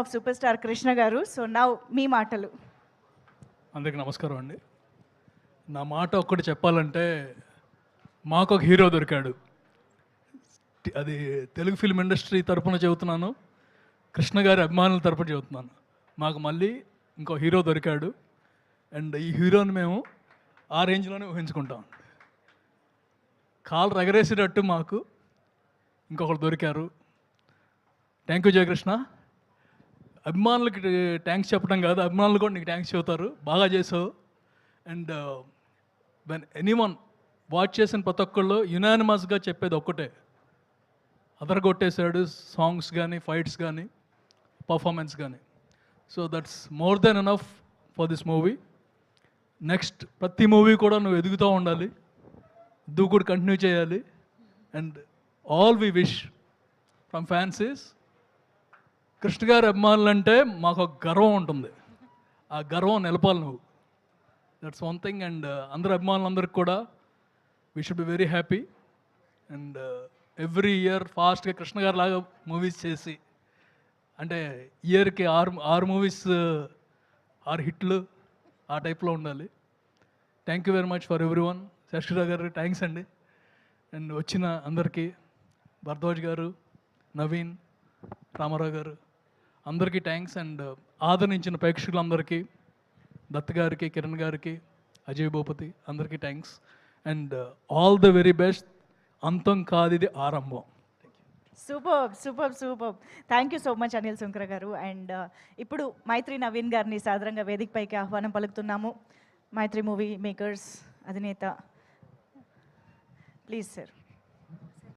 Of super star Krishna గారు. So now మీ మాటలు. అందరికీ నమస్కారం అండి. నా మాట ఒక్కటి చెప్పాలంటే మాకు ఒక హీరో దొరికాడు. అది తెలుగు ఫిల్మ్ ఇండస్ట్రీ తరపున చెబుతున్నాను, కృష్ణ గారి అభిమానుల తరపున చెబుతున్నాను. మాకు మళ్ళీ ఇంకో హీరో దొరికాడు. అండ్ ఈ హీరోని మేము ఆ రేంజ్లోనే ఊహించుకుంటాం. కాలు రగరేసేటట్టు మాకు ఇంకొకరు దొరికారు. Thank you Jayakrishna. అభిమానులకి థ్యాంక్స్ చెప్పడం కాదు, అభిమానులు కూడా నీకు థ్యాంక్స్ చెబుతారు. బాగా చేసావు. అండ్ వెన్ ఎనీవన్ వాచ్ చేసిన ప్రతి ఒక్కళ్ళు యునానిమస్గా చెప్పేది ఒక్కటే, అదరగొట్టేశాడు సాంగ్స్ కానీ, ఫైట్స్ కానీ, పర్ఫార్మెన్స్ కానీ. So that's more than enough for this movie. Next ప్రతి మూవీ కూడా నువ్వు ఎదుగుతూ ఉండాలి, దూకుడు కంటిన్యూ చేయాలి. And all we wish from fans is, Krishna గారి అభిమానులు అంటే మాకు ఒక గర్వం ఉంటుంది. ఆ గర్వం నిలపాలి నువ్వు. That's one thing. అండ్ అందరు అభిమానులందరికీ కూడా we should be very happy. And every year ఫాస్ట్గా కృష్ణ గారి లాగా మూవీస్ చేసి, అంటే ఇయర్కి ఆరు మూవీస్, 6 హిట్లు, ఆ టైప్లో ఉండాలి. Thank you very much for everyone. Shashira garu thanks అండి. అండ్ వచ్చిన అందరికీ, భరద్వాజ్ గారు, నవీన్, రామారావు గారు, అందరికీ థ్యాంక్స్. అండ్ ఆదరించిన ప్రేక్షకులందరికీ, దత్ గారికి, కిరణ్ గారికి, అజయ్ భూపతి, అందరికీ thanks. And all the very best. అంతం కాదు ఇది ఆరంభం. Super super super. Thank you so much Anil Sunkara గారు. అండ్ ఇప్పుడు మైత్రి నవీన్ గారిని సాదరంగా వేదికపైకి ఆహ్వానం పలుకుతున్నాము. మైత్రి మూవీ మేకర్స్ అధినేత, ప్లీజ్ సార్.